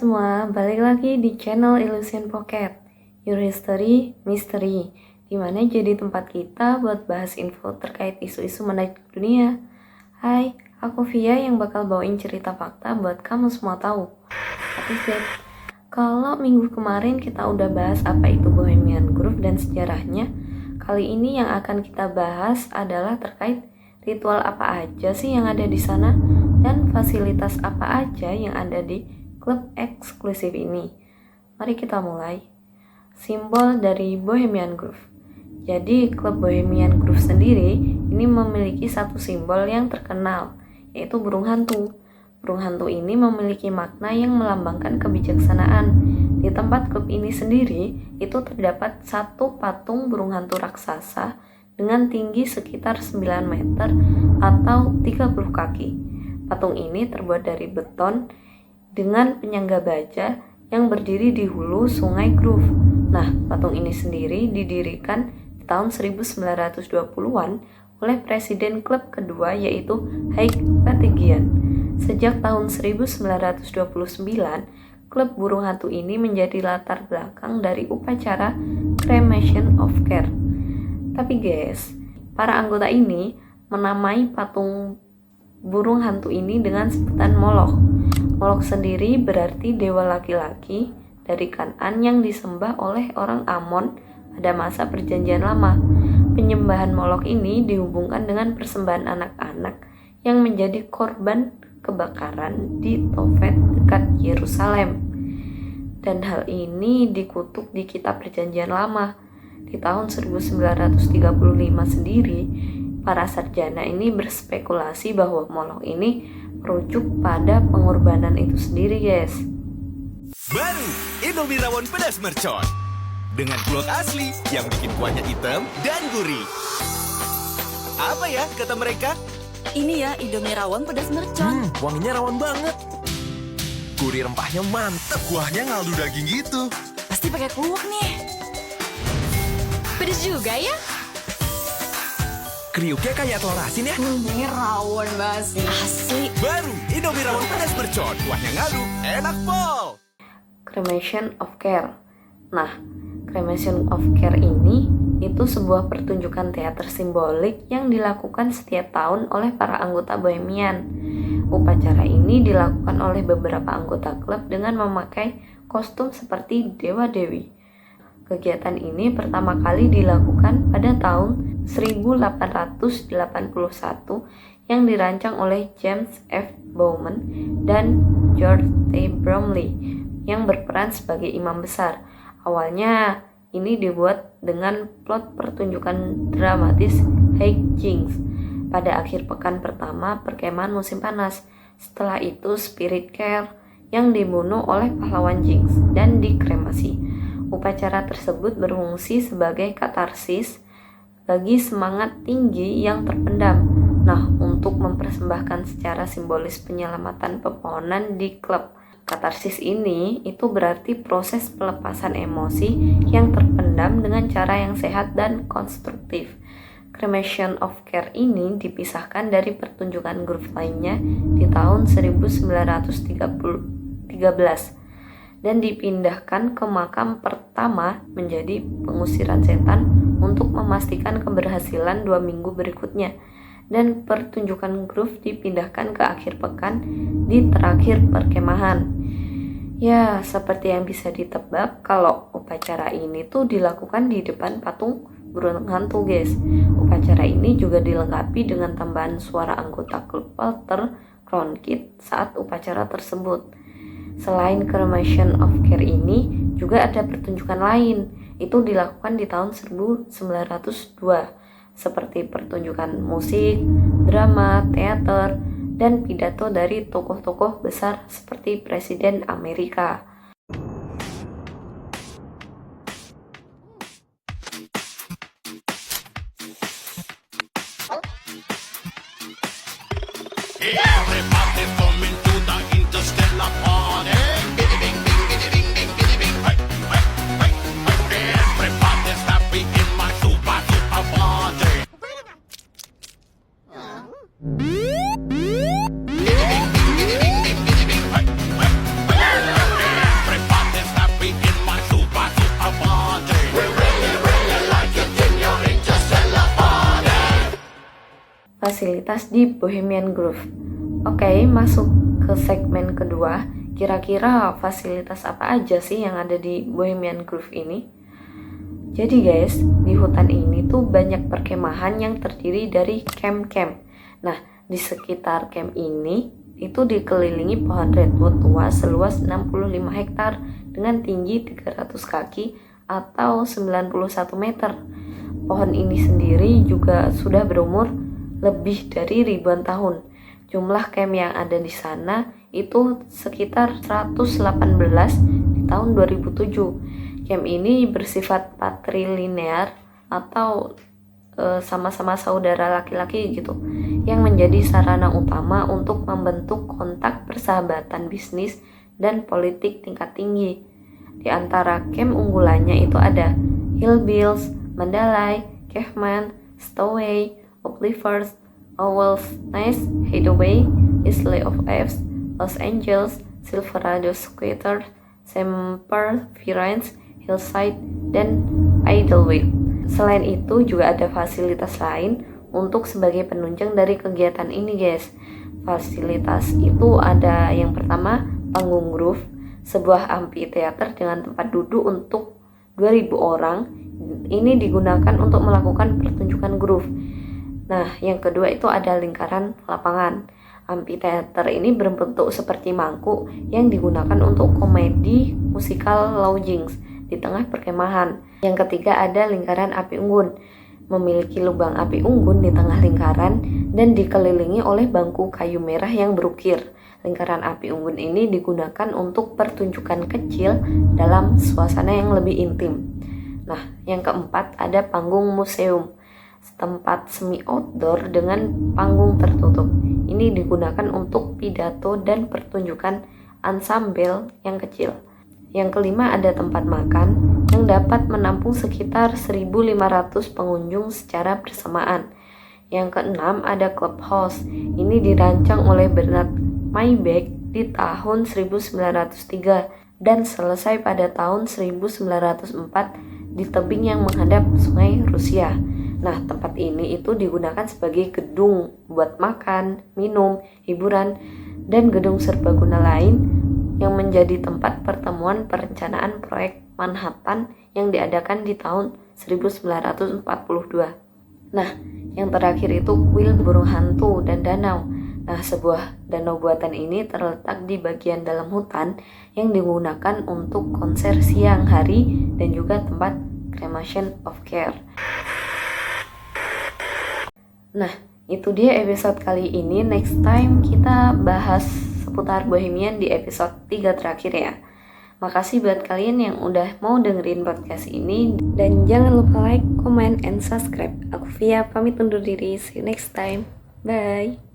semua, balik lagi di channel Illusion Pocket, Your History Mystery, dimana jadi tempat kita buat bahas info terkait isu-isu menarik dunia. Hai, aku Via yang bakal bawain cerita fakta buat kamu semua tahu. Tapi kalau minggu kemarin kita udah bahas apa itu Bohemian Grove dan sejarahnya, kali ini yang akan kita bahas adalah terkait ritual apa aja sih yang ada di sana dan fasilitas apa aja yang ada di klub eksklusif ini. Mari kita mulai. Simbol dari Bohemian Grove. Jadi klub Bohemian Grove sendiri ini memiliki satu simbol yang terkenal, yaitu burung hantu. Burung hantu ini memiliki makna yang melambangkan kebijaksanaan. Di tempat klub ini sendiri itu terdapat satu patung burung hantu raksasa dengan tinggi sekitar 9 meter atau 30 kaki. Patung ini terbuat dari beton dengan penyangga baja yang berdiri di hulu sungai Grove. Nah, patung ini sendiri didirikan di tahun 1920-an oleh presiden klub kedua yaitu Haig Patigian. Sejak tahun 1929, klub burung hantu ini menjadi latar belakang dari upacara Cremation of Care. Tapi guys, para anggota ini menamai patung burung hantu ini dengan sebutan Moloch. Moloch sendiri berarti dewa laki-laki dari Kan'an yang disembah oleh orang Amon pada masa perjanjian lama. Penyembahan Moloch ini dihubungkan dengan persembahan anak-anak yang menjadi korban kebakaran di Tofet dekat Yerusalem. Dan hal ini dikutuk di kitab perjanjian lama. Di tahun 1935 sendiri, para sarjana ini berspekulasi bahwa Moloch ini merujuk pada pengorbanan itu sendiri, guys. Baru Indomie rawon pedas mercon dengan kulak asli yang bikin kuahnya hitam dan gurih. Apa ya kata mereka? Ini ya Indomie rawon pedas mercon. Wanginya rawon banget. Gurih rempahnya mantep. Kuahnya ngaldu daging gitu. Pasti pakai kluwak nih. Pedas juga ya? Kriuknya kayak telur asin ya. Ini rawon basi. Asli. Baru Indomie rawon pedas mercon, kuahnya ngaldu, enak pol. Cremation of Care. Nah, Cremation of Care ini itu sebuah pertunjukan teater simbolik yang dilakukan setiap tahun oleh para anggota Bohemian. Upacara ini dilakukan oleh beberapa anggota klub dengan memakai kostum seperti dewa-dewi. Kegiatan ini pertama kali dilakukan pada tahun 1881 yang dirancang oleh James F. Bowman dan George T. Bromley yang berperan sebagai imam besar. Awalnya ini dibuat dengan plot pertunjukan dramatis High Jinks pada akhir pekan pertama perkemahan musim panas. Setelah itu Spirit Care yang dibunuh oleh pahlawan Jinx dan dikremasi. Upacara tersebut berfungsi sebagai katarsis bagi semangat tinggi yang terpendam. Nah, untuk mempersembahkan secara simbolis penyelamatan pepohonan di klub. Katarsis ini itu berarti proses pelepasan emosi yang terpendam dengan cara yang sehat dan konstruktif. Cremation of Care ini dipisahkan dari pertunjukan grup lainnya di tahun 1913 dan dipindahkan ke makam pertama menjadi pengusiran setan untuk memastikan keberhasilan 2 minggu berikutnya, dan pertunjukan groove dipindahkan ke akhir pekan di terakhir perkemahan. Ya, seperti yang bisa ditebak kalau upacara ini tuh dilakukan di depan patung burung hantu, guys. Upacara ini juga dilengkapi dengan tambahan suara anggota klub Walter Cronkite saat upacara tersebut. Selain Cremation of Care ini, juga ada pertunjukan lain. Itu dilakukan di tahun 1902, seperti pertunjukan musik, drama, teater, dan pidato dari tokoh-tokoh besar seperti Presiden Amerika. fasilitas di Bohemian Grove. Oke, masuk ke segmen kedua. Kira-kira fasilitas apa aja sih yang ada di Bohemian Grove ini? Jadi guys, di hutan ini tuh banyak perkemahan yang terdiri dari camp-camp. Nah, di sekitar camp ini itu dikelilingi pohon redwood tua seluas 65 hektar dengan tinggi 300 kaki atau 91 meter. Pohon ini sendiri juga sudah berumur lebih dari ribuan tahun. Jumlah camp yang ada di sana itu sekitar 118 di tahun 2007. Camp ini bersifat patrilinear atau sama-sama saudara laki-laki gitu, yang menjadi sarana utama untuk membentuk kontak persahabatan bisnis dan politik tingkat tinggi. Di antara camp unggulannya itu ada Hillbills, Mandalay, Caveman, Stowaway, Uplifers, Owl's Nest, Hideaway, Isle of Apes, Los Angeles, Silverado Squatter, Semper Firenze, Hillside, dan Idlewild. Selain itu juga ada fasilitas lain untuk sebagai penunjang dari kegiatan ini guys. Fasilitas itu ada yang pertama panggung groove, sebuah amphitheater dengan tempat duduk untuk 2000 orang. Ini digunakan untuk melakukan pertunjukan groove. Nah, yang kedua itu ada lingkaran lapangan. Amphitheater ini berbentuk seperti mangkuk yang digunakan untuk komedi musikal lodgings di tengah perkemahan. Yang ketiga ada lingkaran api unggun, memiliki lubang api unggun di tengah lingkaran dan dikelilingi oleh bangku kayu merah yang berukir. Lingkaran api unggun ini digunakan untuk pertunjukan kecil dalam suasana yang lebih intim. Nah, yang keempat ada panggung museum, tempat semi outdoor dengan panggung tertutup. Ini digunakan untuk pidato dan pertunjukan ansambel yang kecil. Yang kelima ada tempat makan yang dapat menampung sekitar 1.500 pengunjung secara bersamaan. Yang keenam ada clubhouse. Ini dirancang oleh Bernard Maybeck di tahun 1903 dan selesai pada tahun 1904 di tebing yang menghadap sungai Rusia. Nah, tempat ini itu digunakan sebagai gedung buat makan, minum, hiburan, dan gedung serbaguna lain yang menjadi tempat pertemuan perencanaan proyek Manhattan yang diadakan di tahun 1942. Nah, yang terakhir itu kuil burung hantu dan danau. Nah, sebuah danau buatan ini terletak di bagian dalam hutan yang digunakan untuk konser siang hari dan juga tempat cremation of care. Nah, itu dia episode kali ini. Next time kita bahas seputar Bohemian di episode 3 terakhir ya. Makasih buat kalian yang udah mau dengerin podcast ini. Dan jangan lupa like, comment, and subscribe. Aku Via, pamit undur diri. See you next time. Bye.